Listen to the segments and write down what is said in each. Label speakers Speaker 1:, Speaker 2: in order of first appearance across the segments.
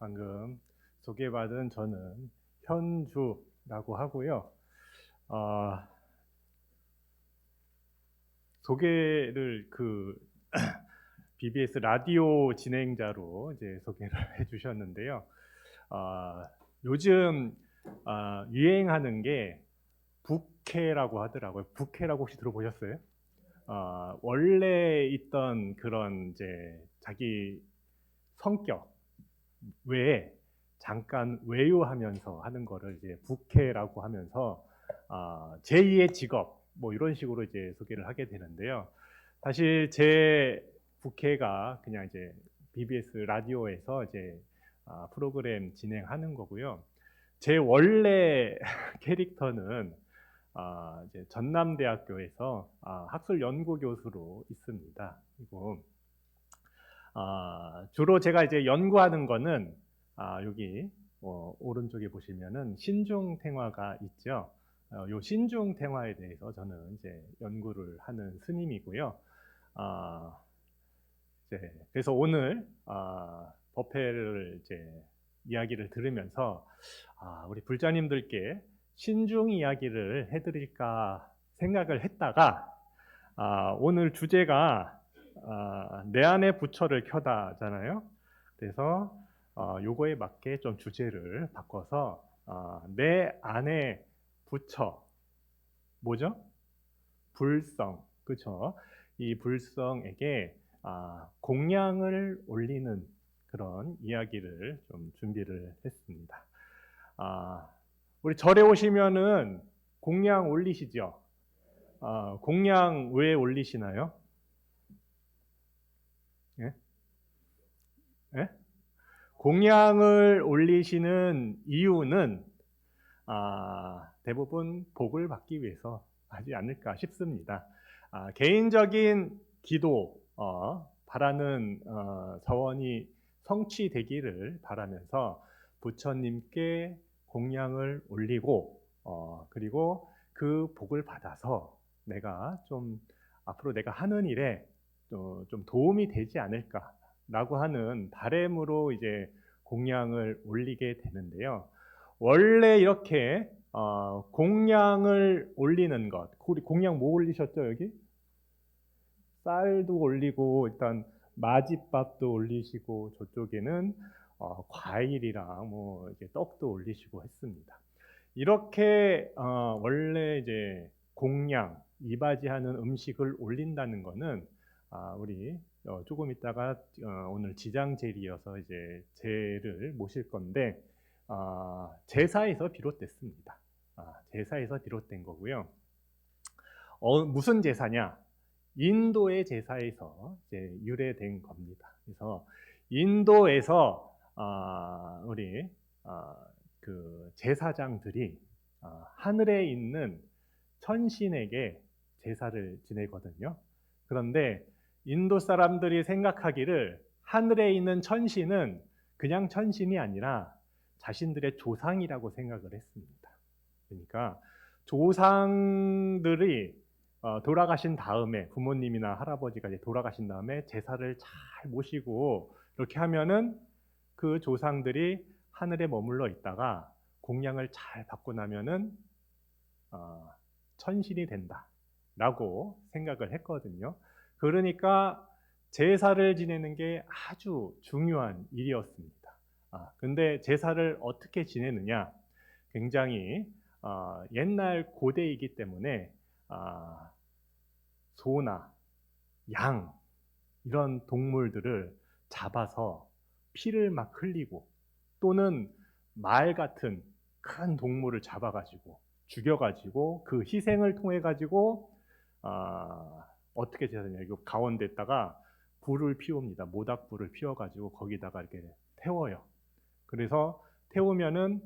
Speaker 1: 방금 소개받은 저는 현주라고 하고요. 소개를 BBS 라디오 진행자로 이제 소개를 해주셨는데요. 요즘 유행하는 게 부캐라고 하더라고요. 부캐라고 혹시 들어보셨어요? 원래 있던 그런 이제 자기 성격 외에 잠깐 외유하면서 하는 거를 이제 부캐라고 하면서 제2의 직업 뭐 이런 식으로 이제 소개를 하게 되는데요. 사실 제 부캐가 그냥 이제 BBS 라디오에서 이제 프로그램 진행하는 거고요. 제 원래 캐릭터는 이제 전남대학교에서 학술 연구 교수로 있습니다. 그리고 주로 제가 이제 연구하는 거는 여기 오른쪽에 보시면은 신중탱화가 있죠. 요 신중탱화에 대해서 저는 이제 연구를 하는 스님이고요. 그래서 오늘 법회를 이제 이야기를 들으면서 우리 불자님들께 신중 이야기를 해드릴까 생각을 했다가 오늘 주제가 내 안에 부처를 켜다잖아요. 그래서 요거에 맞게 좀 주제를 바꿔서 내 안에 부처 뭐죠? 불성, 그렇죠? 이 불성에게 공양을 올리는 그런 이야기를 좀 준비를 했습니다. 우리 절에 오시면은 공양 올리시죠? 공양 왜 올리시나요? 예? 예? 공양을 올리시는 이유는 대부분 복을 받기 위해서 하지 않을까 싶습니다. 개인적인 기도, 바라는 서원이 성취되기를 바라면서 부처님께 공양을 올리고 그리고 그 복을 받아서 내가 좀 앞으로 내가 하는 일에 좀 도움이 되지 않을까라고 하는 바람으로 이제 공양을 올리게 되는데요. 원래 이렇게 공양을 올리는 것, 우리 공양 뭐 올리셨죠 여기? 쌀도 올리고 일단 마지밥도 올리시고 저쪽에는 과일이랑 뭐 이제 떡도 올리시고 했습니다. 이렇게 원래 이제 공양 이바지하는 음식을 올린다는 것은 우리 조금 있다가 오늘 지장제리여서 이제 제를 모실 건데 제사에서 비롯됐습니다. 제사에서 비롯된 거고요. 무슨 제사냐? 인도의 제사에서 이제 유래된 겁니다. 그래서 인도에서 우리 그 제사장들이 하늘에 있는 천신에게 제사를 지내거든요. 그런데 인도 사람들이 생각하기를 하늘에 있는 천신은 그냥 천신이 아니라 자신들의 조상이라고 생각을 했습니다. 그러니까 조상들이 돌아가신 다음에 부모님이나 할아버지가 이제 돌아가신 다음에 제사를 잘 모시고 이렇게 하면은 그 조상들이 하늘에 머물러 있다가 공양을 잘 받고 나면은 천신이 된다라고 생각을 했거든요. 그러니까 제사를 지내는 게 아주 중요한 일이었습니다. 근데 제사를 어떻게 지내느냐? 굉장히 옛날 고대이기 때문에 소나 양 이런 동물들을 잡아서 피를 막 흘리고 또는 말 같은 큰 동물을 잡아가지고 죽여가지고 그 희생을 통해 가지고 어떻게 제사냐? 이거 가운데다가 불을 피웁니다. 모닥불을 피워가지고 거기다가 이렇게 태워요. 그래서 태우면은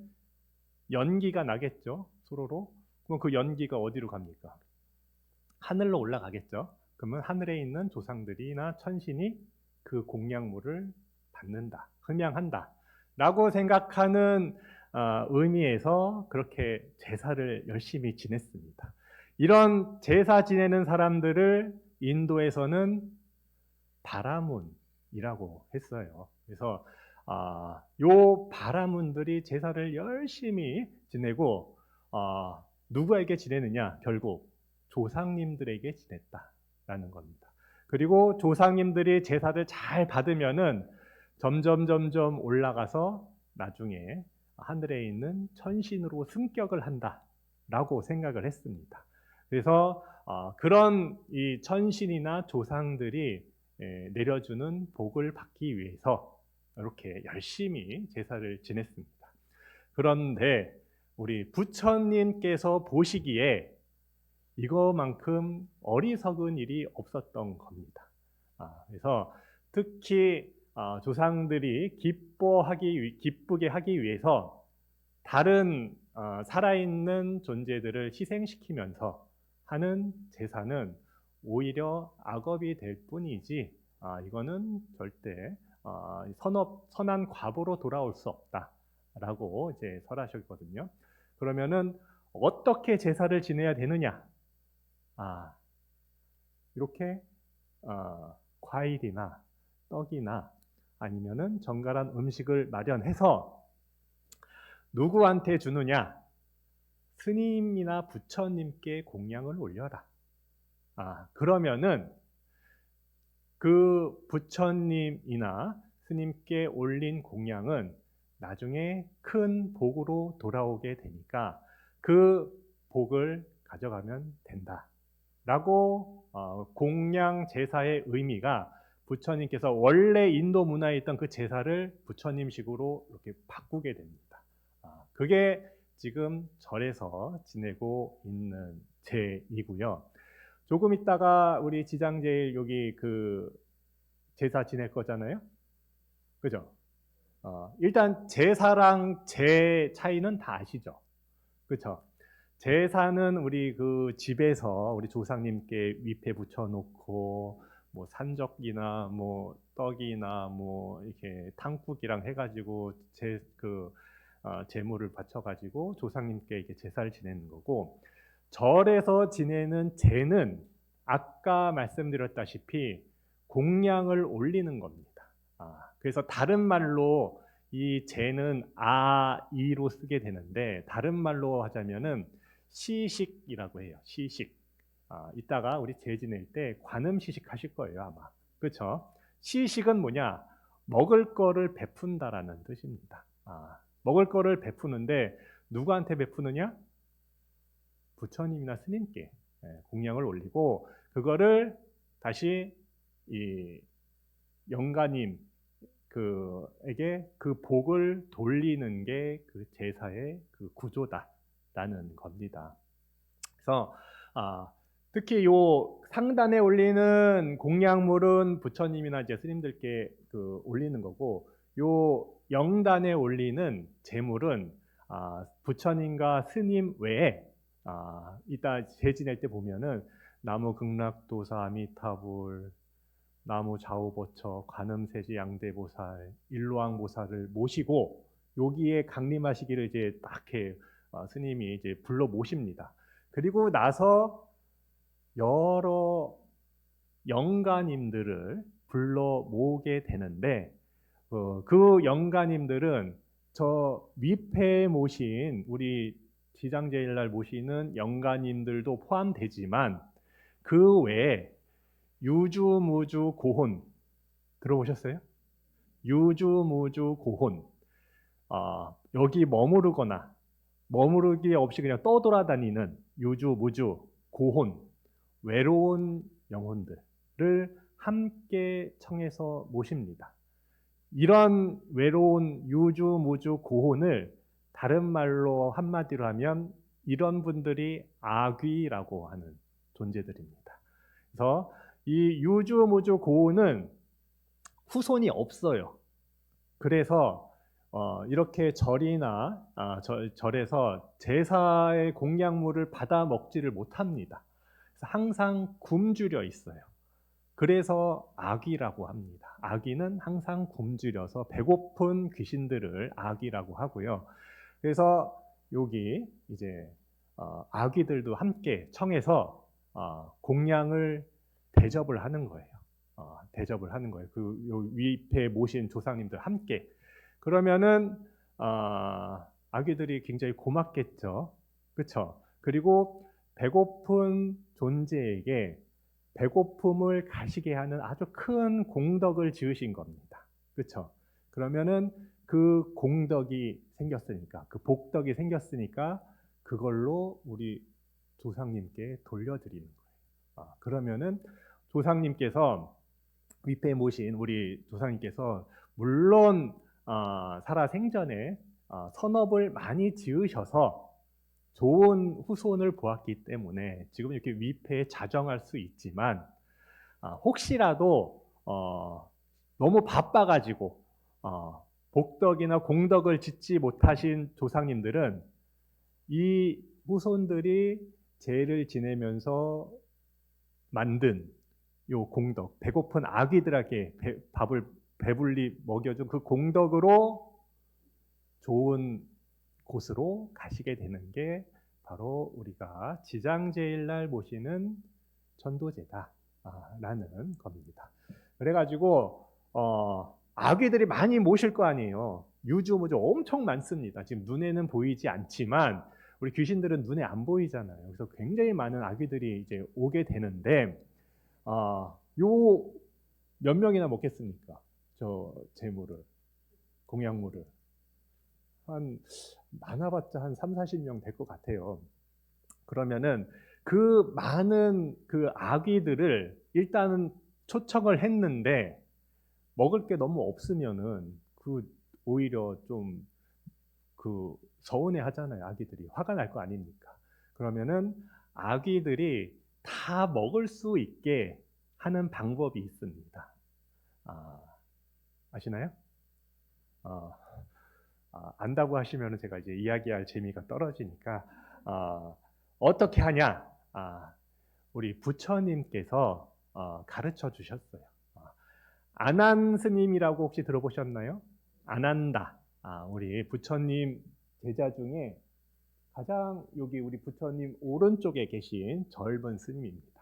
Speaker 1: 연기가 나겠죠, 서로로. 그럼 그 연기가 어디로 갑니까? 하늘로 올라가겠죠. 그러면 하늘에 있는 조상들이나 천신이 그 공양물을 받는다, 흠양한다 라고 생각하는 의미에서 그렇게 제사를 열심히 지냈습니다. 이런 제사 지내는 사람들을 인도에서는 바라문이라고 했어요. 그래서 요 바라문들이 제사를 열심히 지내고 누구에게 지내느냐? 결국 조상님들에게 지냈다라는 겁니다. 그리고 조상님들이 제사를 잘 받으면은 점점 올라가서 나중에 하늘에 있는 천신으로 승격을 한다라고 생각을 했습니다. 그래서 그런 이 천신이나 조상들이 내려주는 복을 받기 위해서 이렇게 열심히 제사를 지냈습니다. 그런데 우리 부처님께서 보시기에 이거만큼 어리석은 일이 없었던 겁니다. 그래서 특히 조상들이 기쁘게 하기 위해서 다른 살아있는 존재들을 희생시키면서 하는 제사는 오히려 악업이 될 뿐이지 이거는 절대 선한 과보로 돌아올 수 없다라고 이제 설하셨거든요. 그러면은 어떻게 제사를 지내야 되느냐? 이렇게 과일이나 떡이나 아니면은 정갈한 음식을 마련해서 누구한테 주느냐? 스님이나 부처님께 공양을 올려라. 그러면은 그 부처님이나 스님께 올린 공양은 나중에 큰 복으로 돌아오게 되니까 그 복을 가져가면 된다라고 공양 제사의 의미가 부처님께서 원래 인도 문화에 있던 그 제사를 부처님식으로 이렇게 바꾸게 됩니다. 그게 지금 절에서 지내고 있는 제이고요. 조금 있다가 우리 지장제일 여기 그 제사 지낼 거잖아요. 그죠? 일단 제사랑 제 차이는 다 아시죠? 그렇죠? 제사는 우리 그 집에서 우리 조상님께 위패 붙여놓고 뭐 산적이나 뭐 떡이나 뭐 이렇게 탕국이랑 해가지고 제물을 바쳐가지고 조상님께 이렇게 제사를 지내는 거고, 절에서 지내는 제는 아까 말씀드렸다시피 공양을 올리는 겁니다. 그래서 다른 말로 이 제는 아이로 쓰게 되는데 다른 말로 하자면은 시식이라고 해요. 시식. 이따가 우리 제 지낼 때 관음 시식 하실 거예요 아마. 그렇죠? 시식은 뭐냐? 먹을 거를 베푼다라는 뜻입니다. 먹을 거를 베푸는데 누구한테 베푸느냐? 부처님이나 스님께 공양을 올리고 그거를 다시 이 영가님 에게 그 복을 돌리는 게 그 제사의 그 구조다라는 겁니다. 그래서 특히 요 상단에 올리는 공양물은 부처님이나 이제 스님들께 올리는 거고, 요 영단에 올리는 제물은 부처님과 스님 외에 이따 제 지낼 때 보면은 나무 극락도사 아미타불, 나무 좌우보처, 관음세지 양대보살, 일로왕보살을 모시고 여기에 강림하시기를 이제 딱 이렇게 스님이 이제 불러 모십니다. 그리고 나서 여러 영가님들을 불러 모으게 되는데 그 영가님들은 저 위패에 모신 우리 지장제일날 모시는 영가님들도 포함되지만 그 외에 유주무주 고혼 들어보셨어요? 유주무주 고혼 여기 머무르기 없이 그냥 떠돌아다니는 유주무주 고혼 외로운 영혼들을 함께 청해서 모십니다. 이런 외로운 유주무주 고혼을 다른 말로 한마디로 하면 이런 분들이 아귀라고 하는 존재들입니다. 그래서 이 유주무주 고혼은 후손이 없어요. 그래서 이렇게 절이나 절에서 제사의 공양물을 받아 먹지를 못합니다. 그래서 항상 굶주려 있어요. 그래서 아귀라고 합니다. 아귀는 항상 굶주려서 배고픈 귀신들을 아귀라고 하고요. 그래서 여기 이제 아귀들도 함께 청해서 공양을 대접을 하는 거예요. 대접을 하는 거예요. 그 위패 모신 조상님들 함께. 그러면은 아귀들이 굉장히 고맙겠죠. 그렇죠? 그리고 배고픈 존재에게 배고픔을 가시게 하는 아주 큰 공덕을 지으신 겁니다. 그렇죠? 그러면은 그 공덕이 생겼으니까, 그 복덕이 생겼으니까 그걸로 우리 조상님께 돌려드리는 거예요. 그러면은 조상님께서 윗배 모신 우리 조상님께서 물론 살아 생전에 선업을 많이 지으셔서 좋은 후손을 보았기 때문에 지금 이렇게 위패에 자정할 수 있지만 혹시라도 너무 바빠가지고 복덕이나 공덕을 짓지 못하신 조상님들은 이 후손들이 죄를 지내면서 만든 요 공덕, 배고픈 아귀들에게 밥을 배불리 먹여준 그 공덕으로 좋은 곳으로 가시게 되는 게 바로 우리가 지장제일날 모시는 천도제다라는 겁니다. 그래가지고 아귀들이 많이 모실 거 아니에요. 유주무주 엄청 많습니다. 지금 눈에는 보이지 않지만 우리 귀신들은 눈에 안 보이잖아요. 그래서 굉장히 많은 아귀들이 이제 오게 되는데 요 몇 명이나 먹겠습니까? 저 제물을, 공양물을. 한 많아봤자 한 3, 40명 될 것 같아요. 그러면은 그 많은 그 아귀들을 일단은 초청을 했는데 먹을 게 너무 없으면은 그 오히려 좀 그 서운해 하잖아요. 아귀들이 화가 날 거 아닙니까? 그러면은 아귀들이 다 먹을 수 있게 하는 방법이 있습니다. 아시나요? 안다고 하시면 제가 이제 이야기할 재미가 떨어지니까 어떻게 하냐? 우리 부처님께서 가르쳐 주셨어요. 아난 스님이라고 혹시 들어보셨나요? 아난다. 우리 부처님 제자 중에 가장 여기 우리 부처님 오른쪽에 계신 젊은 스님입니다.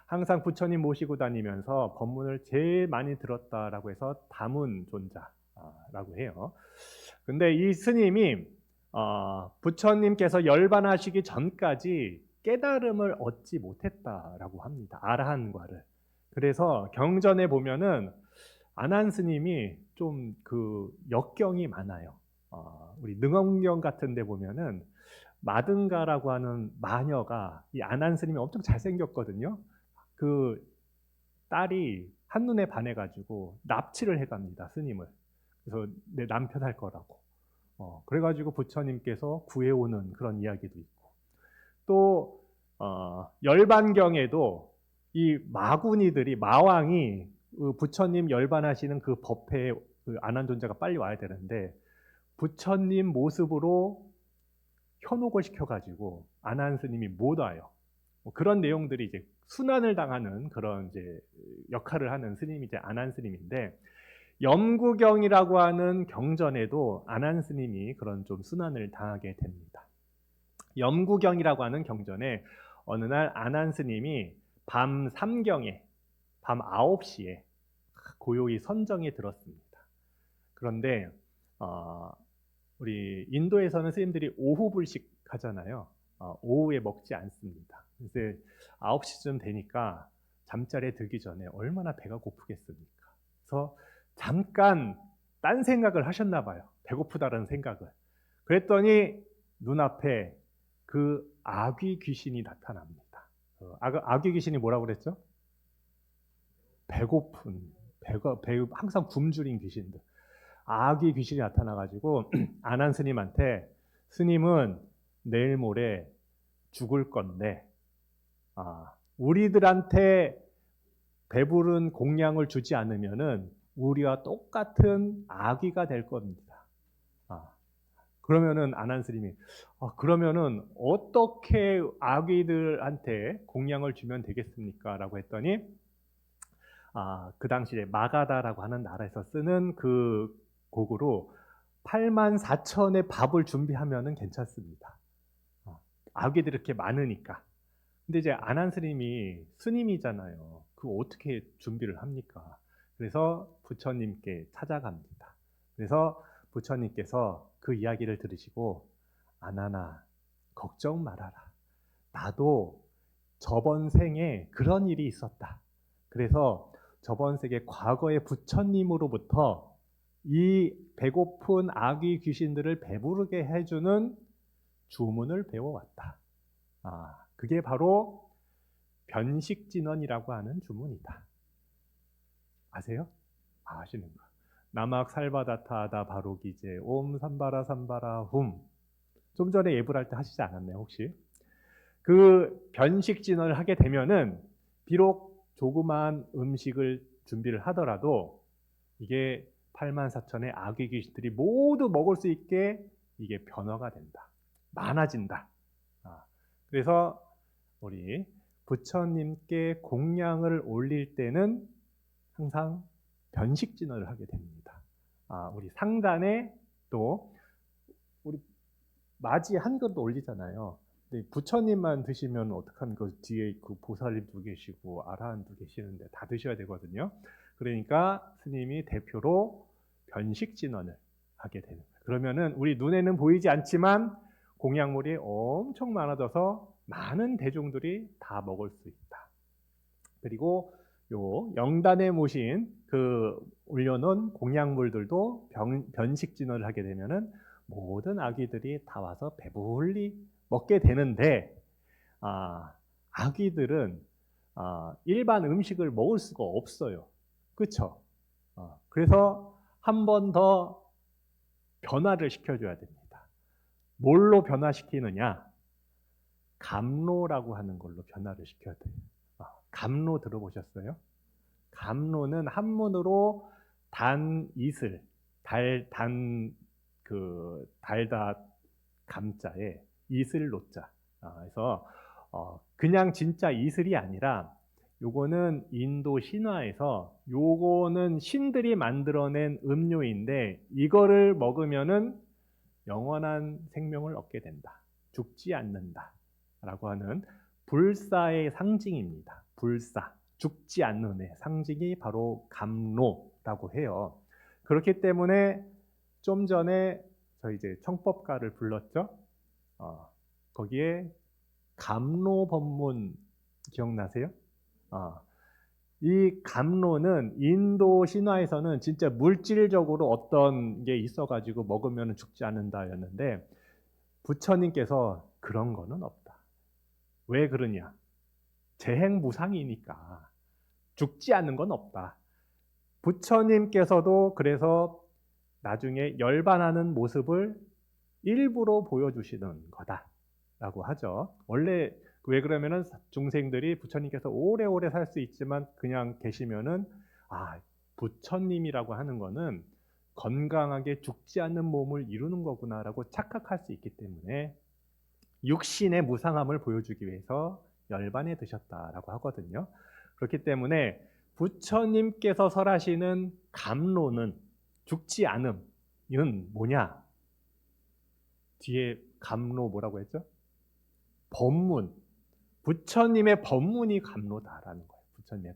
Speaker 1: 항상 부처님 모시고 다니면서 법문을 제일 많이 들었다라고 해서 다문 존자라고 해요. 근데 이 스님이 부처님께서 열반하시기 전까지 깨달음을 얻지 못했다라고 합니다. 아라한과를. 그래서 경전에 보면은 아난 스님이 좀 그 역경이 많아요. 우리 능엄경 같은 데 보면은 마등가라고 하는 마녀가 이 아난 스님이 엄청 잘생겼거든요. 그 딸이 한눈에 반해가지고 납치를 해갑니다, 스님을. 그래서 내 남편 할 거라고. 그래가지고 부처님께서 구해오는 그런 이야기도 있고. 또 열반경에도 이 마군이들이 마왕이 부처님 열반하시는 그 법회에 그 아난존자가 빨리 와야 되는데 부처님 모습으로 현혹을 시켜가지고 아난 스님이 못 와요. 그런 내용들이 이제 순환을 당하는 그런 이제 역할을 하는 스님이 이제 아난 스님인데 염구경이라고 하는 경전에도 아난 스님이 그런 좀 순환을 당하게 됩니다. 염구경이라고 하는 경전에 어느 날 아난 스님이 밤 3경에 밤 9시에 고요히 선정에 들었습니다. 그런데 우리 인도에서는 스님들이 오후 불식 하잖아요. 오후에 먹지 않습니다. 그래서 9시쯤 되니까 잠자리에 들기 전에 얼마나 배가 고프겠습니까? 그래서 잠깐 딴 생각을 하셨나 봐요. 배고프다는 생각을. 그랬더니 눈앞에 그 아귀 귀신이 나타납니다. 아귀 귀신이 뭐라고 그랬죠? 배고픈, 항상 굶주린 귀신들. 아귀 귀신이 나타나가지고 아난 스님한테 스님은 내일 모레 죽을 건데 우리들한테 배부른 공양을 주지 않으면은 우리와 똑같은 아귀가 될 겁니다. 그러면은 아난 스님이 그러면은 어떻게 아귀들한테 공양을 주면 되겠습니까? 라고 했더니 그 당시에 마가다라고 하는 나라에서 쓰는 그 곡으로 8만 4천의 밥을 준비하면은 괜찮습니다. 아귀들이 이렇게 많으니까. 근데 이제 아난 스님이 스님이잖아요. 그거 어떻게 준비를 합니까? 그래서 부처님께 찾아갑니다. 그래서 부처님께서 그 이야기를 들으시고 아나나 걱정 말아라. 나도 저번 생에 그런 일이 있었다. 그래서 저번 생에 과거의 부처님으로부터 이 배고픈 아귀 귀신들을 배부르게 해주는 주문을 배워왔다. 그게 바로 변식진언이라고 하는 주문이다. 아세요? 아시는 거. 나막 살바다타하다 바로기제 옴 삼바라 삼바라 훔. 좀 전에 예불할 때 하시지 않았나요 혹시? 그 변식진언을 하게 되면은 비록 조그만 음식을 준비를 하더라도 이게 84,000의 아귀 귀신들이 모두 먹을 수 있게 이게 변화가 된다. 많아진다. 그래서 우리 부처님께 공양을 올릴 때는 항상 변식진언을 하게 됩니다. 우리 상단에 또 우리 맞이 한 그릇 올리잖아요. 근데 부처님만 드시면 어떡합니까? 그 뒤에 그 보살님도 계시고 아라한도 계시는데 다 드셔야 되거든요. 그러니까 스님이 대표로 변식진언을 하게 되는 거예요. 그러면은 우리 눈에는 보이지 않지만 공양물이 엄청 많아져서 많은 대중들이 다 먹을 수 있다. 그리고 요 영단에 모신 그 올려놓은 공양물들도 변식진언을 하게 되면은 모든 아귀들이 다 와서 배불리 먹게 되는데 아귀들은 일반 음식을 먹을 수가 없어요. 그렇죠? 그래서 한 번 더 변화를 시켜줘야 됩니다. 뭘로 변화시키느냐? 감로라고 하는 걸로 변화를 시켜야 돼요. 감로 들어보셨어요? 감로는 한문으로 단 이슬, 달다 감자에 이슬 노자. 그래서 그냥 진짜 이슬이 아니라 요거는 인도 신화에서 요거는 신들이 만들어낸 음료인데 이거를 먹으면은 영원한 생명을 얻게 된다. 죽지 않는다. 라고 하는 불사의 상징입니다. 불사. 죽지 않는 애 상징이 바로 감로라고 해요. 그렇기 때문에 좀 전에 저희 이제 청법가를 불렀죠. 거기에 감로법문 기억나세요? 이 감로는 인도 신화에서는 진짜 물질적으로 어떤 게 있어가지고 먹으면 죽지 않는다였는데 부처님께서 그런 거는 없다. 왜 그러냐? 재행무상이니까 죽지 않는 건 없다. 부처님께서도 그래서 나중에 열반하는 모습을 일부러 보여주시는 거다라고 하죠. 원래 왜 그러면은 중생들이 부처님께서 오래오래 살 수 있지만 그냥 계시면은 부처님이라고 하는 거는 건강하게 죽지 않는 몸을 이루는 거구나라고 착각할 수 있기 때문에 육신의 무상함을 보여주기 위해서 열반에 드셨다라고 하거든요. 그렇기 때문에 부처님께서 설하시는 감로는 죽지 않음은 뭐냐? 뒤에 감로 뭐라고 했죠? 법문. 부처님의 법문이 감로다라는 거예요. 부처님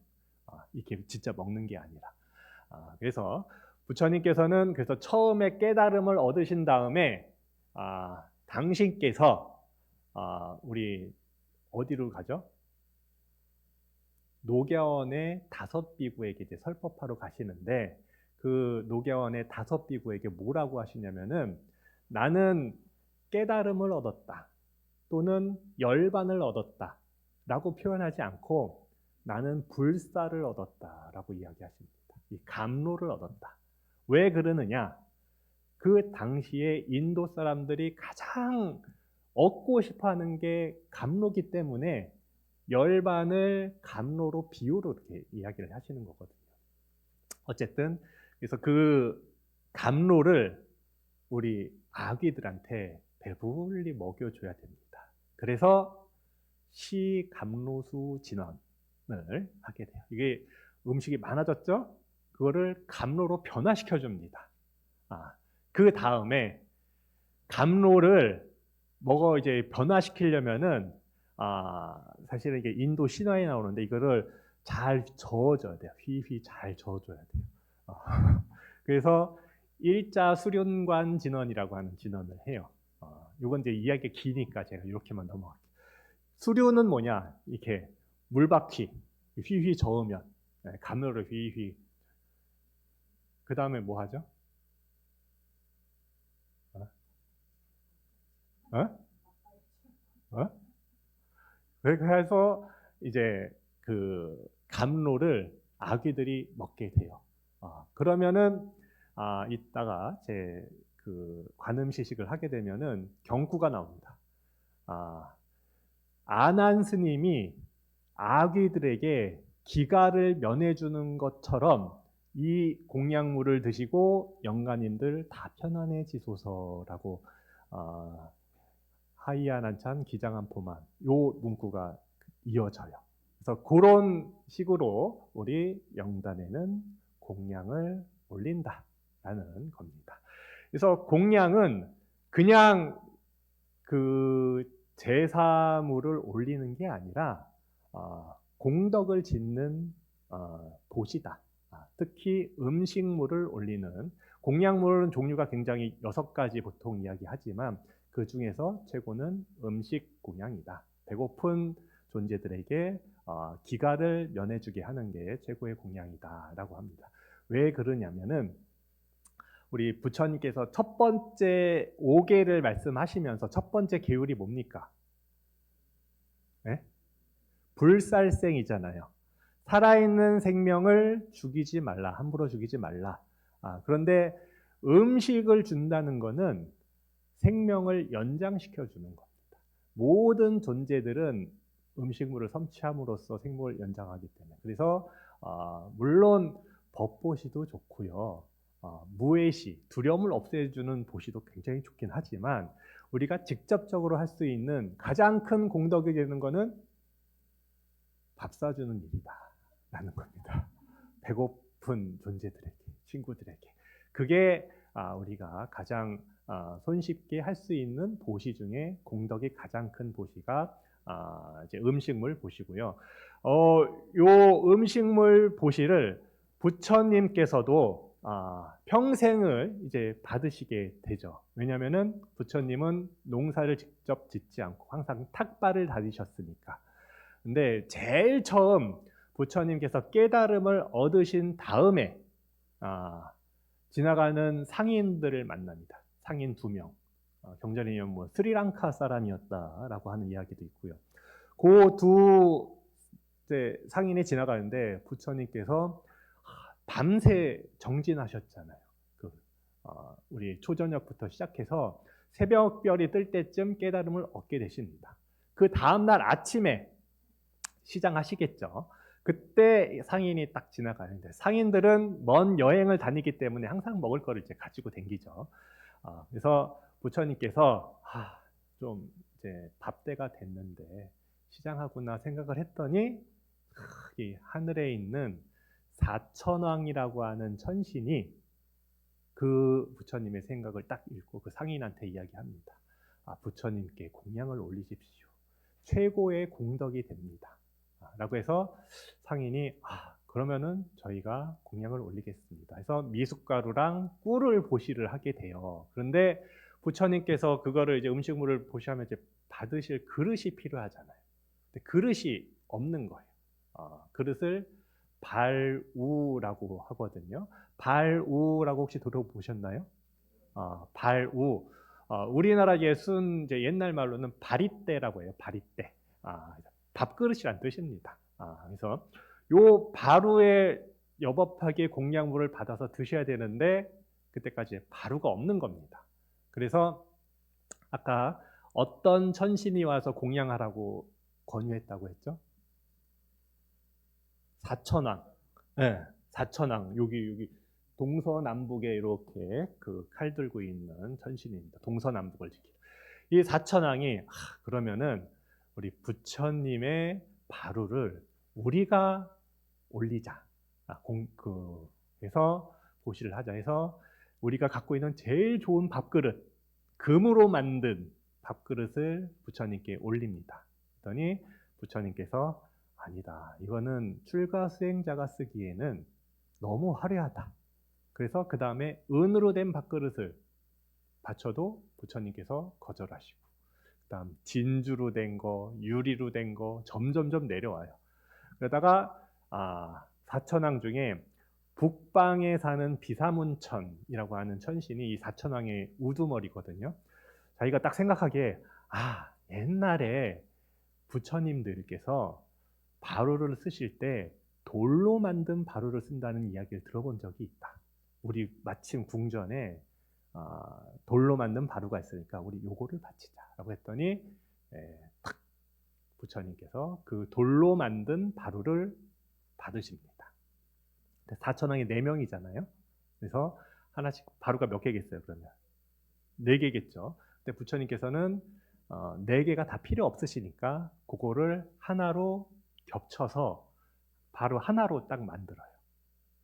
Speaker 1: 이렇게 진짜 먹는 게 아니라. 그래서 부처님께서는 그래서 처음에 깨달음을 얻으신 다음에 당신께서 우리 어디로 가죠? 노견의 5비구에게 이제 설법하러 가시는데 그 노견의 5비구에게 뭐라고 하시냐면은 나는 깨달음을 얻었다 또는 열반을 얻었다 라고 표현하지 않고 나는 불사를 얻었다 라고 이야기하십니다. 이 감로를 얻었다. 왜 그러느냐? 그 당시에 인도 사람들이 가장 얻고 싶어하는 게 감로기 때문에 열반을 감로로 비유로 이렇게 이야기를 하시는 거거든요. 어쨌든 그래서 그 감로를 우리 아귀들한테 배불리 먹여줘야 됩니다. 그래서 시감로수 진언을 하게 돼요. 이게 음식이 많아졌죠? 그거를 감로로 변화시켜 줍니다. 그 다음에 감로를 먹어 이제 변화시키려면은 사실은 이게 인도 신화에 나오는데 이거를 잘 저어줘야 돼요. 휘휘 잘 저어줘야 돼요. 그래서 일자 수륜관 진원이라고 하는 진원을 해요. 이건 이제 이야기가 기니까 제가 이렇게만 넘어갈게요. 수륜은 뭐냐? 이렇게 물바퀴 휘휘 저으면 감로를 휘휘. 그 다음에 뭐 하죠? 그렇게 해서 이제 그 감로를 아귀들이 먹게 돼요. 그러면은 이따가 제 그 관음 시식을 하게 되면은 경구가 나옵니다. 아난 스님이 아귀들에게 기가를 면해주는 것처럼 이 공약물을 드시고 영가님들 다 편안해지소서라고 하이아난찬 기장한포만 요 문구가 이어져요. 그래서 그런 식으로 우리 영단에는 공양을 올린다라는 겁니다. 그래서 공양은 그냥 그 제사물을 올리는 게 아니라 공덕을 짓는 도시다. 특히 음식물을 올리는 공양물은 종류가 굉장히 6가지 보통 이야기하지만 그 중에서 최고는 음식 공양이다. 배고픈 존재들에게 기가를 면해주게 하는 게 최고의 공양이다라고 합니다. 왜 그러냐면은 우리 부처님께서 첫 번째 5계를 말씀하시면서 첫 번째 계율이 뭡니까? 네? 불살생이잖아요. 살아있는 생명을 죽이지 말라, 함부로 죽이지 말라. 그런데 음식을 준다는 것은 생명을 연장시켜 주는 겁니다. 모든 존재들은 음식물을 섭취함으로써 생명을 연장하기 때문에. 그래서 물론 법보시도 좋고요. 무해시, 두려움을 없애주는 보시도 굉장히 좋긴 하지만 우리가 직접적으로 할 수 있는 가장 큰 공덕이 되는 것은 밥 사주는 일이다라는 겁니다. 배고픈 존재들에게, 친구들에게. 그게 우리가 가장 손쉽게 할 수 있는 보시 중에 공덕이 가장 큰 보시가 이제 음식물 보시고요. 요 음식물 보시를 부처님께서도 평생을 이제 받으시게 되죠. 왜냐하면은 부처님은 농사를 직접 짓지 않고 항상 탁발을 다니셨으니까. 근데 제일 처음 부처님께서 깨달음을 얻으신 다음에 지나가는 상인들을 만납니다. 상인 2명. 경전에 의하면 뭐 스리랑카 사람이었다라고 하는 이야기도 있고요. 그 두 상인이 지나가는데 부처님께서 밤새 정진하셨잖아요. 우리 초저녁부터 시작해서 새벽별이 뜰 때쯤 깨달음을 얻게 되십니다. 그 다음날 아침에 시장하시겠죠. 그때 상인이 딱 지나가는데 상인들은 먼 여행을 다니기 때문에 항상 먹을 거를 이제 가지고 댕기죠. 그래서 부처님께서 좀 이제 밥때가 됐는데 시장하구나 생각을 했더니 이 하늘에 있는 사천왕이라고 하는 천신이 그 부처님의 생각을 딱 읽고 그 상인한테 이야기합니다. 부처님께 공양을 올리십시오. 최고의 공덕이 됩니다. 라고 해서 상인이 그러면은 저희가 공양을 올리겠습니다. 그래서 미숫가루랑 꿀을 보시를 하게 돼요. 그런데 부처님께서 그거를 이제 음식물을 보시하면 이제 받으실 그릇이 필요하잖아요. 근데 그릇이 없는 거예요. 그릇을 발우라고 하거든요. 발우라고 혹시 들어보셨나요? 발우. 우리나라 예순 이제 옛날 말로는 바리떼라고 해요. 바리떼. 밥그릇이란 뜻입니다. 그래서 요 바루에 여법하게 공양물을 받아서 드셔야 되는데 그때까지 바루가 없는 겁니다. 그래서 아까 어떤 천신이 와서 공양하라고 권유했다고 했죠? 사천왕. 네, 사천왕. 여기 동서남북에 이렇게 그 칼 들고 있는 천신입니다. 동서남북을 지키는. 이 사천왕이 그러면은 우리 부처님의 바루를 우리가 올리자. 그래서 보시를 하자 해서 우리가 갖고 있는 제일 좋은 밥그릇, 금으로 만든 밥그릇을 부처님께 올립니다. 그랬더니 부처님께서 아니다. 이거는 출가 수행자가 쓰기에는 너무 화려하다. 그래서 그 다음에 은으로 된 밥그릇을 바쳐도 부처님께서 거절하시고, 그다음 진주로 된 거, 유리로 된 거 점점점 내려와요. 그러다가 사천왕 중에 북방에 사는 비사문천이라고 하는 천신이 이 사천왕의 우두머리거든요. 자기가 딱 생각하기에 옛날에 부처님들께서 바루를 쓰실 때 돌로 만든 바루를 쓴다는 이야기를 들어본 적이 있다. 우리 마침 궁전에 돌로 만든 바루가 있으니까 우리 요거를 바치자라고 했더니 탁 부처님께서 그 돌로 만든 바루를 받으십니다. 사천왕이 4명이잖아요. 그래서 하나씩 바루가 몇 개겠어요? 그러면 4개겠죠. 근데 부처님께서는 4개가 다 필요 없으시니까 그거를 하나로 겹쳐서 바로 하나로 딱 만들어요.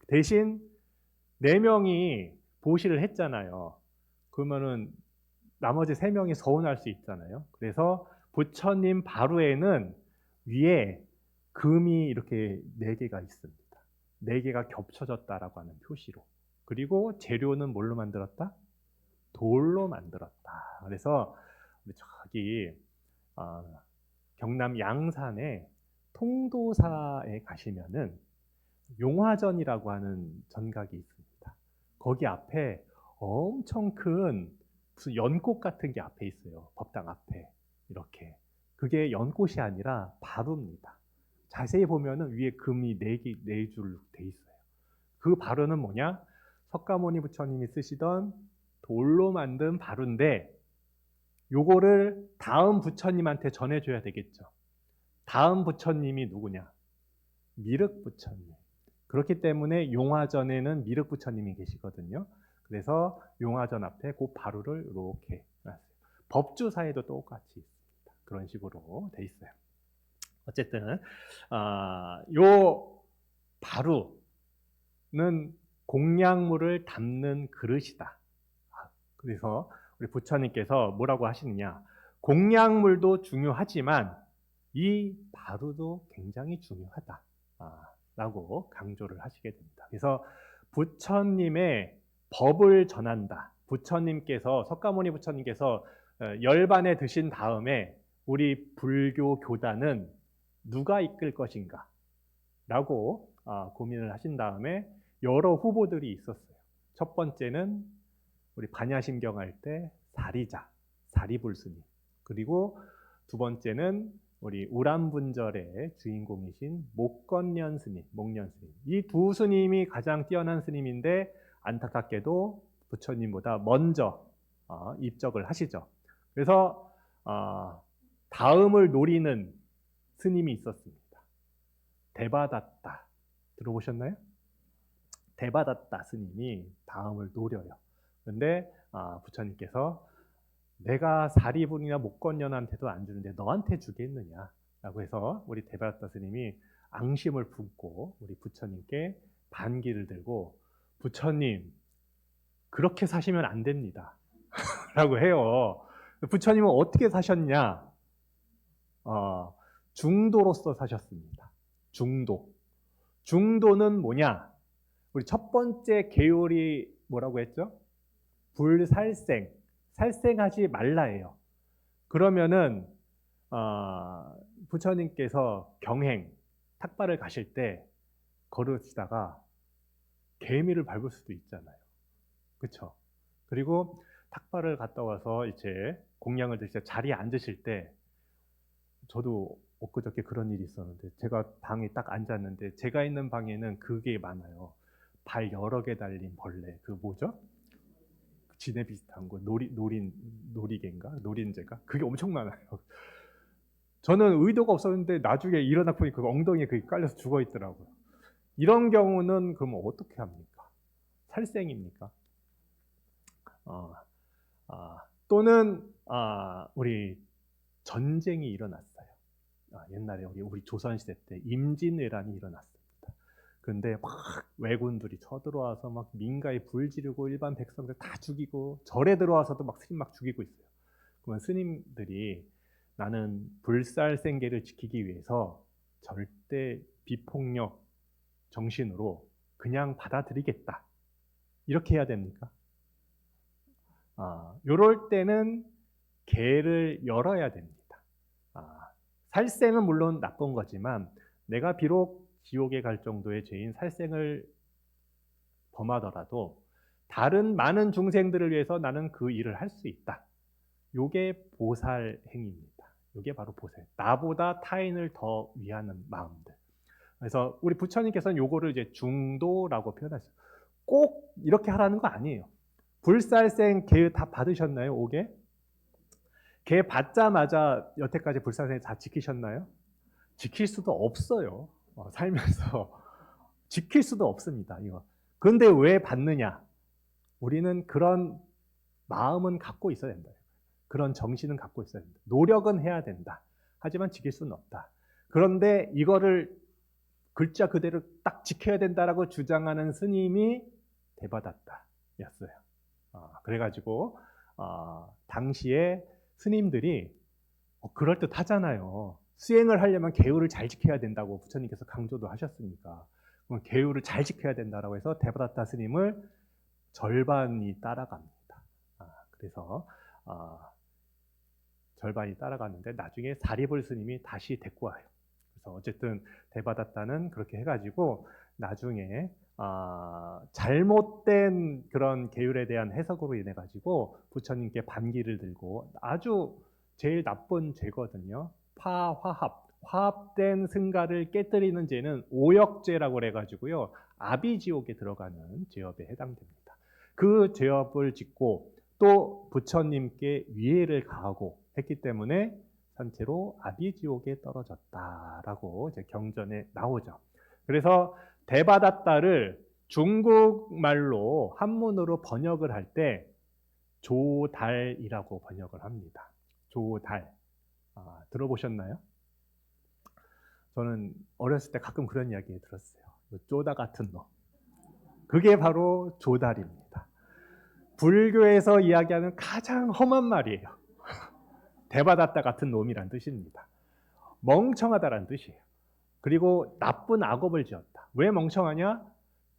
Speaker 1: 대신 4명이 보시를 했잖아요. 그러면은 나머지 3명이 서운할 수 있잖아요. 그래서 부처님 바루에는 위에 금이 이렇게 4개가 있습니다. 4개가 겹쳐졌다라고 하는 표시로. 그리고 재료는 뭘로 만들었다? 돌로 만들었다. 그래서 저기 경남 양산에 통도사에 가시면은 용화전이라고 하는 전각이 있습니다. 거기 앞에 엄청 큰 무슨 연꽃 같은 게 앞에 있어요. 법당 앞에 이렇게. 그게 연꽃이 아니라 바루입니다. 자세히 보면은 위에 금이 4줄로 돼 있어요. 그 바루는 뭐냐? 석가모니 부처님이 쓰시던 돌로 만든 바루인데 요거를 다음 부처님한테 전해줘야 되겠죠. 다음 부처님이 누구냐? 미륵 부처님. 그렇기 때문에 용화전에는 미륵 부처님이 계시거든요. 그래서 용화전 앞에 그 바루를 이렇게 놨어요. 법주사에도 똑같이 있습니다. 그런 식으로 돼 있어요. 어쨌든 요 바루는 공양물을 담는 그릇이다. 그래서 우리 부처님께서 뭐라고 하시느냐? 공양물도 중요하지만 이 바루도 굉장히 중요하다. 라고 강조를 하시게 됩니다. 그래서 부처님의 법을 전한다. 부처님께서 석가모니 부처님께서 열반에 드신 다음에 우리 불교 교단은 누가 이끌 것인가? 라고 고민을 하신 다음에 여러 후보들이 있었어요. 첫 번째는 우리 반야심경 할 때 사리자, 사리불 스님. 그리고 두 번째는 우리 우람분절의 주인공이신 목건년 스님, 목년 스님. 이 두 스님이 가장 뛰어난 스님인데 안타깝게도 부처님보다 먼저 입적을 하시죠. 그래서 다음을 노리는 스님이 있었습니다. 대바다tta 들어보셨나요? 대바다tta 스님이 다음을 노려요. 그런데 부처님께서 내가 사리분이나 목건년한테도 안 주는데 너한테 주겠느냐라고 해서 우리 대바다tta 스님이 앙심을 품고 우리 부처님께 반기를 들고 부처님 그렇게 사시면 안 됩니다 라고 해요. 부처님은 어떻게 사셨냐? 중도로서 사셨습니다. 중도. 중도는 뭐냐? 우리 첫 번째 계율이 뭐라고 했죠? 불살생. 살생하지 말라예요. 그러면은 부처님께서 경행, 탁발을 가실 때 걸으시다가 개미를 밟을 수도 있잖아요. 그렇죠? 그리고 탁발을 갔다 와서 이제 공양을 드실 때 자리에 앉으실 때 저도 엊그저께 그런 일이 있었는데 제가 방에 딱 앉았는데 제가 있는 방에는 그게 많아요. 발 여러 개 달린 벌레. 그 뭐죠? 지네 비슷한 거. 노리개인가? 노린재가? 그게 엄청 많아요. 저는 의도가 없었는데 나중에 일어나 보니 그 엉덩이에 그게 깔려서 죽어 있더라고요. 이런 경우는 그러면 어떻게 합니까? 살생입니까? 또는 우리 전쟁이 일어났어요. 옛날에 우리 조선시대 때 임진왜란이 일어났습니다. 그런데 막 왜군들이 쳐들어와서 막 민가에 불 지르고 일반 백성들 다 죽이고 절에 들어와서도 막 스님 막 죽이고 있어요. 그러면 스님들이 나는 불살생계를 지키기 위해서 절대 비폭력 정신으로 그냥 받아들이겠다 이렇게 해야 됩니까? 요럴 때는 개를 열어야 됩니다. 살생은 물론 나쁜 거지만 내가 비록 지옥에 갈 정도의 죄인 살생을 범하더라도 다른 많은 중생들을 위해서 나는 그 일을 할 수 있다. 요게 보살 행위입니다. 요게 바로 보살. 나보다 타인을 더 위하는 마음들. 그래서 우리 부처님께서는 요거를 이제 중도라고 표현하셨어요. 꼭 이렇게 하라는 거 아니에요. 불살생 개 다 받으셨나요? 5개? 개 받자마자 여태까지 불살생 다 지키셨나요? 지킬 수도 없어요. 살면서 지킬 수도 없습니다. 이거. 그런데 왜 받느냐? 우리는 그런 마음은 갖고 있어야 된다. 그런 정신은 갖고 있어야 된다. 노력은 해야 된다. 하지만 지킬 수는 없다. 그런데 이거를 글자 그대로 딱 지켜야 된다라고 주장하는 스님이 대바다타였어요. 그래가지고 당시에 스님들이 그럴듯하잖아요. 수행을 하려면 계율을 잘 지켜야 된다고 부처님께서 강조도 하셨으니까 계율을 잘 지켜야 된다라고 해서 대바다타 스님을 절반이 따라갑니다. 그래서 절반이 따라갔는데 나중에 사리불 스님이 다시 데리고 와요. 그래서 어쨌든 대바다타는 그렇게 해가지고 나중에 잘못된 그런 계율에 대한 해석으로 인해 가지고 부처님께 반기를 들고 아주 제일 나쁜 죄거든요. 화합된 승가를 깨뜨리는 죄는 오역죄라고 그래가지고요. 아비지옥에 들어가는 죄업에 해당됩니다. 그 죄업을 짓고 또 부처님께 위해를 가하고 했기 때문에 산채로 아비지옥에 떨어졌다라고 이제 경전에 나오죠. 그래서 대바다타를 중국말로 한문으로 번역을 할 때 조달이라고 번역을 합니다. 조달. 들어보셨나요? 저는 어렸을 때 가끔 그런 이야기 들었어요. 쪼다 같은 놈. 그게 바로 조달입니다. 불교에서 이야기하는 가장 험한 말이에요. 대바다타 같은 놈이란 뜻입니다. 멍청하다란 뜻이에요. 그리고 나쁜 악업을 지었다. 왜 멍청하냐?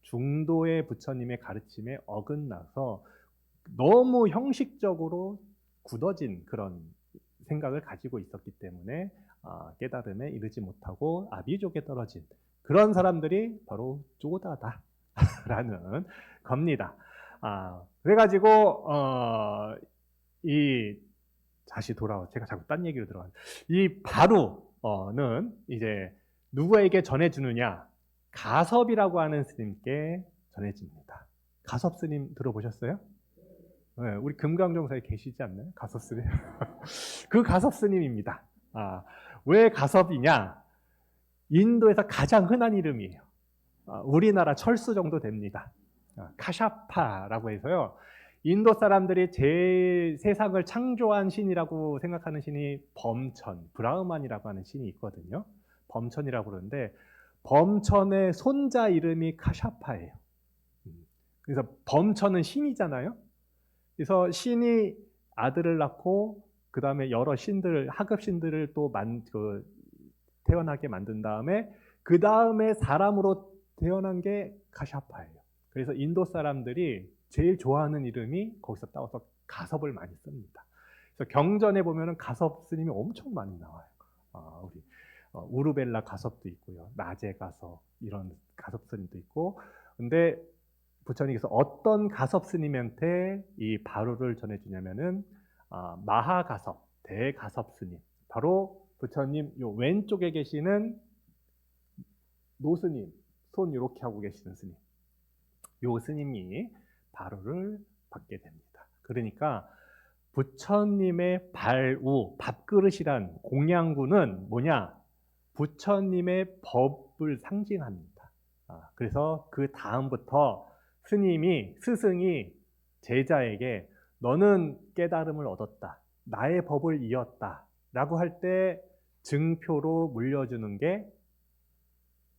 Speaker 1: 중도의 부처님의 가르침에 어긋나서 너무 형식적으로 굳어진 그런 생각을 가지고 있었기 때문에 깨달음에 이르지 못하고 아비족에 떨어진 그런 사람들이 바로 쪼다다라는 겁니다. 그래가지고 다시 제가 자꾸 딴 얘기로 들어가는 이 바루는 이제 누구에게 전해주느냐? 가섭이라고 하는 스님께 전해집니다. 가섭 스님 들어보셨어요? 네, 우리 금강정사에 계시지 않나요? 가섭 스님. 그 가섭 스님입니다. 왜 가섭이냐? 인도에서 가장 흔한 이름이에요. 우리나라 철수 정도 됩니다. 카샤파라고 해서요. 인도 사람들이 제일 세상을 창조한 신이라고 생각하는 신이 범천, 브라흐만이라고 하는 신이 있거든요. 범천이라고 그러는데 범천의 손자 이름이 카샤파예요. 그래서 범천은 신이잖아요. 그래서 신이 아들을 낳고 그 다음에 여러 신들, 하급 신들을 또 태어나게 만든 다음에 그 다음에 사람으로 태어난 게 카샤파예요. 그래서 인도 사람들이 제일 좋아하는 이름이 거기서 따와서 가섭을 많이 씁니다. 그래서 경전에 보면은 가섭 스님이 엄청 많이 나와요. 우리 우르벨라 가섭도 있고요, 나제 가섭 이런 가섭 스님도 있고. 근데 부처님께서 어떤 가섭 스님한테 이 바루를 전해주냐면은 마하 가섭, 대 가섭 스님, 바로 부처님 요 왼쪽에 계시는 노스님, 손 이렇게 하고 계시는 스님, 요 스님이 바루를 받게 됩니다. 그러니까 부처님의 발우, 밥그릇이란 공양구는 뭐냐? 부처님의 법을 상징합니다. 그래서 그 다음부터 스승이 제자에게 너는 깨달음을 얻었다, 나의 법을 이었다 라고 할 때 증표로 물려주는 게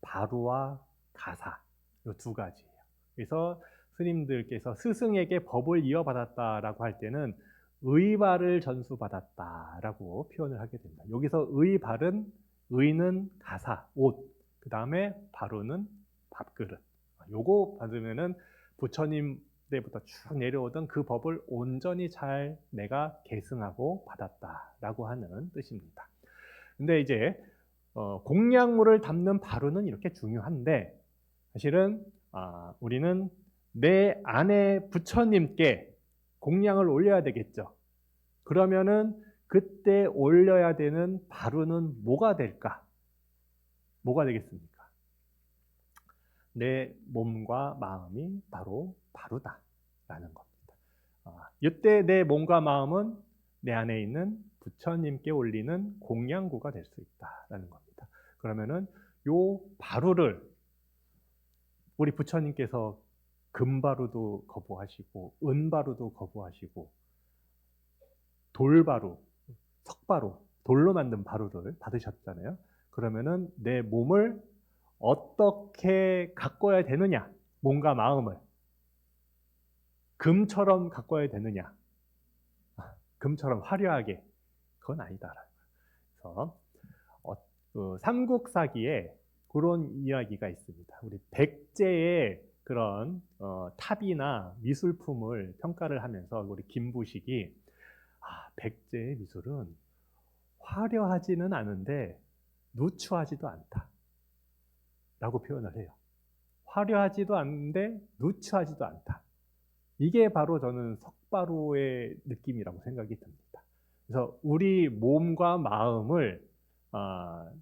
Speaker 1: 바루와 가사, 이 두 가지예요. 그래서 스님들께서 스승에게 법을 이어받았다라고 할 때는 의발을 전수받았다라고 표현을 하게 됩니다. 여기서 의는 가사, 옷, 그 다음에 바루는 밥그릇. 요거 받으면은 부처님 시대부터 쭉 내려오던 그 법을 온전히 잘 내가 계승하고 받았다라고 하는 뜻입니다. 근데 이제 공약물을 담는 바루는 이렇게 중요한데 사실은 우리는 내 아내 부처님께 공양을 올려야 되겠죠. 그러면은 그때 올려야 되는 바루는 뭐가 될까? 뭐가 되겠습니까? 내 몸과 마음이 바로 바루다라는 겁니다. 이때 내 몸과 마음은 내 안에 있는 부처님께 올리는 공양구가 될 수 있다라는 겁니다. 그러면은 요 바루를 우리 부처님께서 금바루도 거부하시고 은바루도 거부하시고 돌바루, 석바루, 돌로 만든 바루를 받으셨잖아요. 그러면은 내 몸을 어떻게 가꿔야 되느냐? 몸과 마음을 금처럼 가꿔야 되느냐? 금처럼 화려하게 그건 아니다. 그래서 삼국사기에 그런 이야기가 있습니다. 우리 백제의 그런 탑이나 미술품을 평가를 하면서 우리 김부식이 백제의 미술은 화려하지는 않은데 누추하지도 않다 라고 표현을 해요. 화려하지도 않은데 누추하지도 않다. 이게 바로 저는 석바루의 느낌이라고 생각이 듭니다. 그래서 우리 몸과 마음을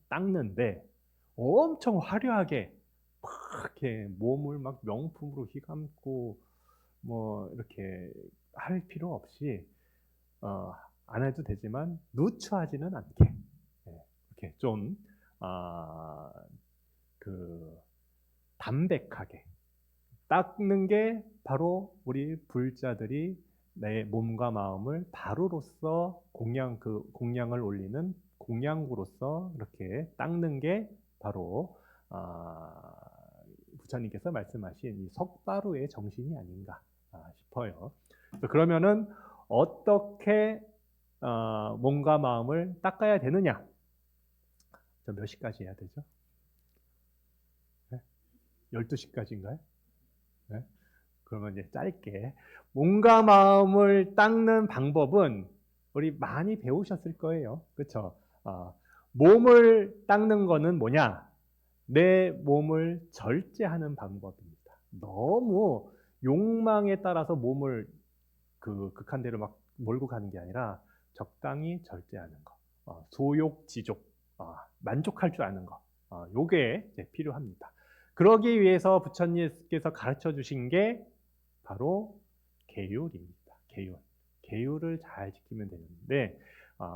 Speaker 1: 닦는데 엄청 화려하게 막 이렇게 몸을 막 명품으로 휘감고 뭐 이렇게 할 필요 없이 안 해도 되지만 누추하지는 않게 이렇게 좀 담백하게 닦는 게 바로 우리 불자들이 내 몸과 마음을 바루로서 공양을 올리는 공양구로서 이렇게 닦는 게 바로 부처님께서 말씀하신 이 석바루의 정신이 아닌가 싶어요. 그러면은 어떻게 몸과 마음을 닦아야 되느냐? 몇 시까지 해야 되죠? 네? 12시까지인가요? 네? 그러면 이제 짧게 몸과 마음을 닦는 방법은 우리 많이 배우셨을 거예요. 그렇죠? 몸을 닦는 거는 뭐냐? 내 몸을 절제하는 방법입니다. 너무 욕망에 따라서 몸을 극한대로 막 몰고 가는 게 아니라 적당히 절제하는 거, 소욕지족, 만족할 줄 아는 거, 요게 이제 필요합니다. 그러기 위해서 부처님께서 가르쳐 주신 게 바로 계율입니다. 계율을 잘 지키면 되는데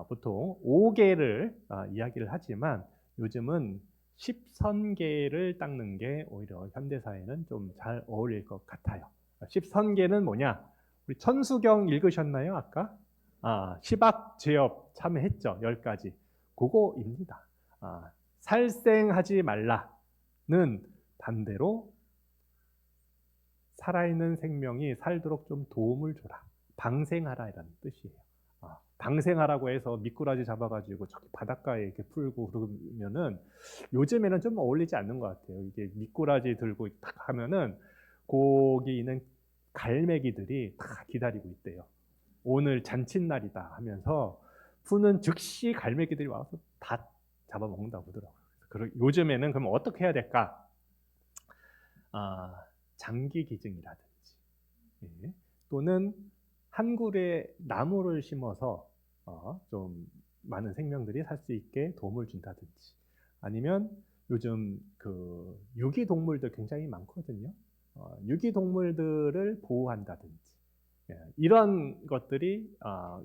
Speaker 1: 보통 5계를 이야기를 하지만 요즘은 10선계를 닦는 게 오히려 현대사회는 좀 잘 어울릴 것 같아요. 10선계는 뭐냐? 우리 천수경 읽으셨나요? 아까? 시박죄업 참여했죠. 10가지. 그거입니다. 살생하지 말라는 반대로 살아있는 생명이 살도록 좀 도움을 줘라. 방생하라 이라는 뜻이에요. 방생하라고 해서 미꾸라지 잡아가지고 저기 바닷가에 이렇게 풀고 그러면은 요즘에는 좀 어울리지 않는 것 같아요. 이게 미꾸라지 들고 딱 하면은 거기 있는 갈매기들이 다 기다리고 있대요. 오늘 잔칫날이다 하면서 푸는 즉시 갈매기들이 와서 다 잡아먹는다고 하더라고요. 요즘에는 그럼 어떻게 해야 될까? 장기 기증이라든지 또는 한 그루의 나무를 심어서 좀 많은 생명들이 살 수 있게 도움을 준다든지 아니면 요즘 유기동물들 굉장히 많거든요. 유기동물들을 보호한다든지 이런 것들이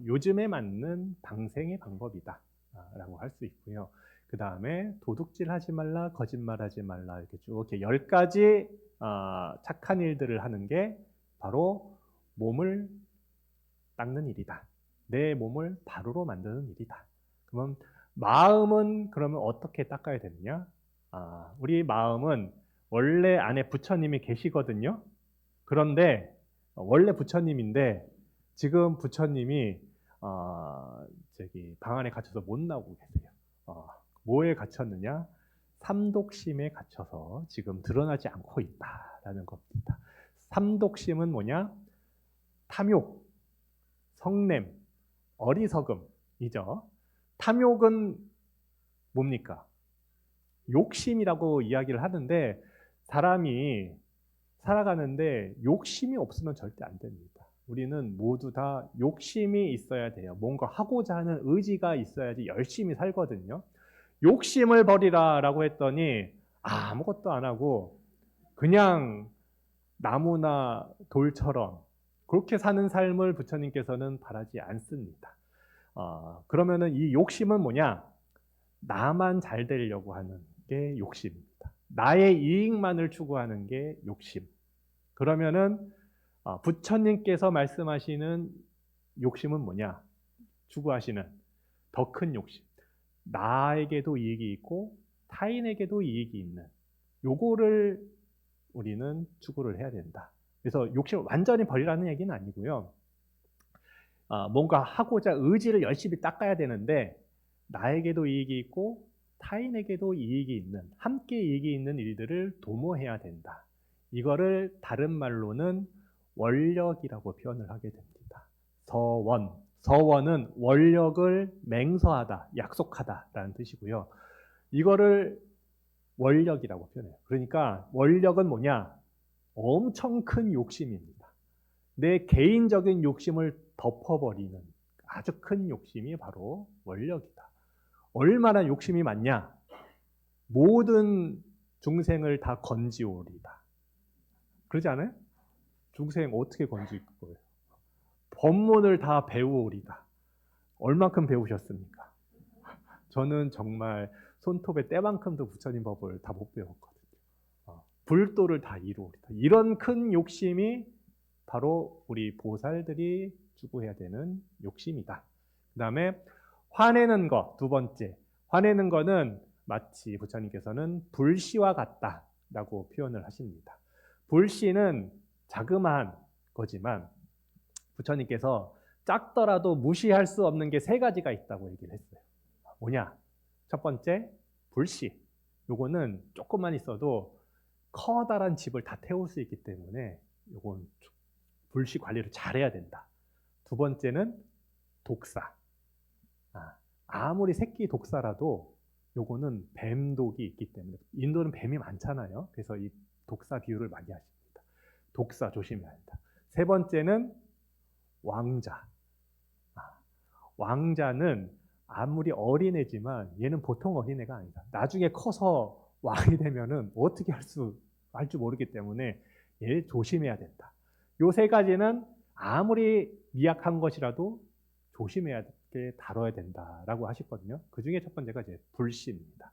Speaker 1: 요즘에 맞는 방생의 방법이다 라고 할 수 있고요. 그 다음에 도둑질 하지 말라, 거짓말 하지 말라 이렇게 쭉 이렇게 10가지 착한 일들을 하는 게 바로 몸을 닦는 일이다. 내 몸을 바루로 만드는 일이다. 그러면 마음은 그러면 어떻게 닦아야 되느냐? 우리 마음은 원래 안에 부처님이 계시거든요. 그런데 원래 부처님인데 지금 부처님이 방 안에 갇혀서 못 나오고 계세요. 뭐에 갇혔느냐? 삼독심에 갇혀서 지금 드러나지 않고 있다라는 겁니다. 삼독심은 뭐냐? 탐욕, 성냄, 어리석음이죠. 탐욕은 뭡니까? 욕심이라고 이야기를 하는데 사람이 살아가는데 욕심이 없으면 절대 안 됩니다. 우리는 모두 다 욕심이 있어야 돼요. 뭔가 하고자 하는 의지가 있어야지 열심히 살거든요. 욕심을 버리라라고 했더니 아무것도 안 하고 그냥 나무나 돌처럼 그렇게 사는 삶을 부처님께서는 바라지 않습니다. 그러면은 이 욕심은 뭐냐? 나만 잘 되려고 하는 게 욕심입니다. 나의 이익만을 추구하는 게 욕심. 그러면은 부처님께서 말씀하시는 욕심은 뭐냐? 추구하시는 더 큰 욕심. 나에게도 이익이 있고 타인에게도 이익이 있는 요거를 우리는 추구를 해야 된다. 그래서 욕심을 완전히 버리라는 얘기는 아니고요. 뭔가 하고자 의지를 열심히 닦아야 되는데 나에게도 이익이 있고 타인에게도 이익이 있는, 함께 이익이 있는 일들을 도모해야 된다. 이거를 다른 말로는 원력이라고 표현을 하게 됩니다. 서원. 서원은 원력을 맹서하다, 약속하다라는 뜻이고요. 이거를 원력이라고 표현해요. 그러니까 원력은 뭐냐? 엄청 큰 욕심입니다. 내 개인적인 욕심을 덮어버리는 아주 큰 욕심이 바로 원력이다. 얼마나 욕심이 많냐? 모든 중생을 다 건지오리다. 그러지 않아요? 중생 어떻게 건질 거예요? 법문을 다 배우오리다. 얼만큼 배우셨습니까? 저는 정말 손톱의 때만큼도 부처님 법을 다 못 배웠거든요. 불도를 다 이루오리다. 이런 큰 욕심이 바로 우리 보살들이 추구해야 되는 욕심이다. 그 다음에 화내는 것, 두 번째. 화내는 거는 마치 부처님께서는 불씨와 같다라고 표현을 하십니다. 불씨는 자그마한 거지만 부처님께서 작더라도 무시할 수 없는 게 세 가지가 있다고 얘기를 했어요. 뭐냐? 첫 번째, 불씨. 요거는 조금만 있어도 커다란 집을 다 태울 수 있기 때문에 요건 불씨 관리를 잘해야 된다. 두 번째는 독사. 아무리 새끼 독사라도 요거는 뱀독이 있기 때문에 인도는 뱀이 많잖아요. 그래서 이 독사 비유를 많이 하십니다. 독사 조심해야 한다. 세 번째는 왕자. 왕자는 아무리 어린애지만 얘는 보통 어린애가 아니다. 나중에 커서 왕이 되면은 어떻게 할 줄 모르기 때문에 얘 조심해야 된다. 요 세 가지는 아무리 미약한 것이라도 조심해야 돼, 다뤄야 된다라고 하셨거든요. 그 중에 첫 번째가 이제 불씨입니다.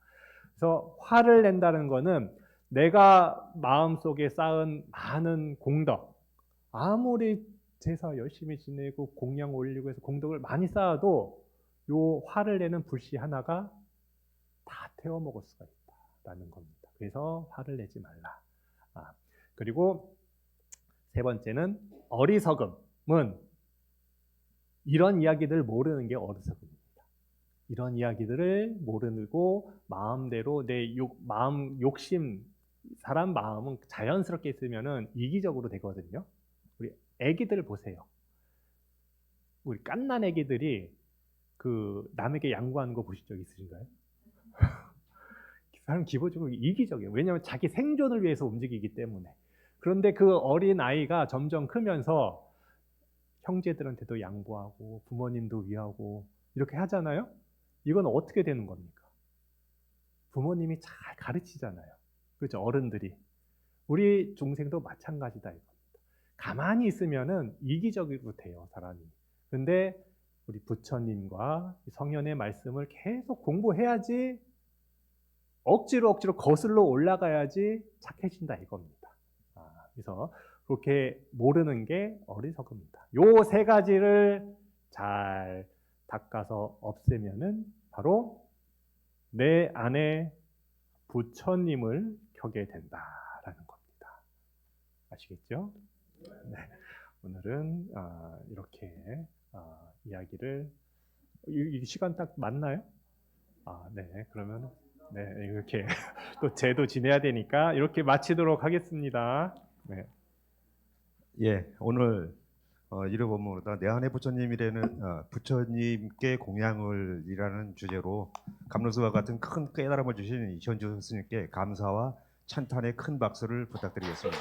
Speaker 1: 그래서 화를 낸다는 거는 내가 마음속에 쌓은 많은 공덕, 아무리 제사 열심히 지내고 공양 올리고 해서 공덕을 많이 쌓아도 요 화를 내는 불씨 하나가 다 태워먹을 수가 있다라는 겁니다. 그래서 화를 내지 말라. 그리고 세 번째는 어리석음은 이런 이야기들을 모르는 게 어리석음입니다. 이런 이야기들을 모르고 마음대로 마음 욕심, 사람 마음은 자연스럽게 있으면은 이기적으로 되거든요. 우리 애기들을 보세요. 우리 갓난 애기들이 그 남에게 양보하는 거 보신 적 있으신가요? 사람 기본적으로 이기적이에요. 왜냐하면 자기 생존을 위해서 움직이기 때문에. 그런데 그 어린 아이가 점점 크면서 형제들한테도 양보하고 부모님도 위하고 이렇게 하잖아요. 이건 어떻게 되는 겁니까? 부모님이 잘 가르치잖아요. 그렇죠? 어른들이. 우리 중생도 마찬가지다 이겁니다. 가만히 있으면은 이기적으로 돼요, 사람이. 근데 우리 부처님과 성현의 말씀을 계속 공부해야지 억지로 거슬러 올라가야지 착해진다 이겁니다. 그래서 그렇게 모르는 게 어리석음이다. 요 세 가지를 잘 닦아서 없애면은 바로 내 안에 부처님을 켜게 된다라는 겁니다. 아시겠죠? 네. 오늘은 이렇게 이야기를 이 시간 딱 맞나요? 네. 그러면 네, 이렇게 또 제도 지내야 되니까 이렇게 마치도록 하겠습니다. 네.
Speaker 2: 예, 오늘 이름 본문보다 내 안에 부처님이라는 부처님께 공양을이라는 주제로 감로스와 같은 큰 깨달음을 주신 이현주 스님께 감사와 찬탄의 큰 박수를 부탁드리겠습니다.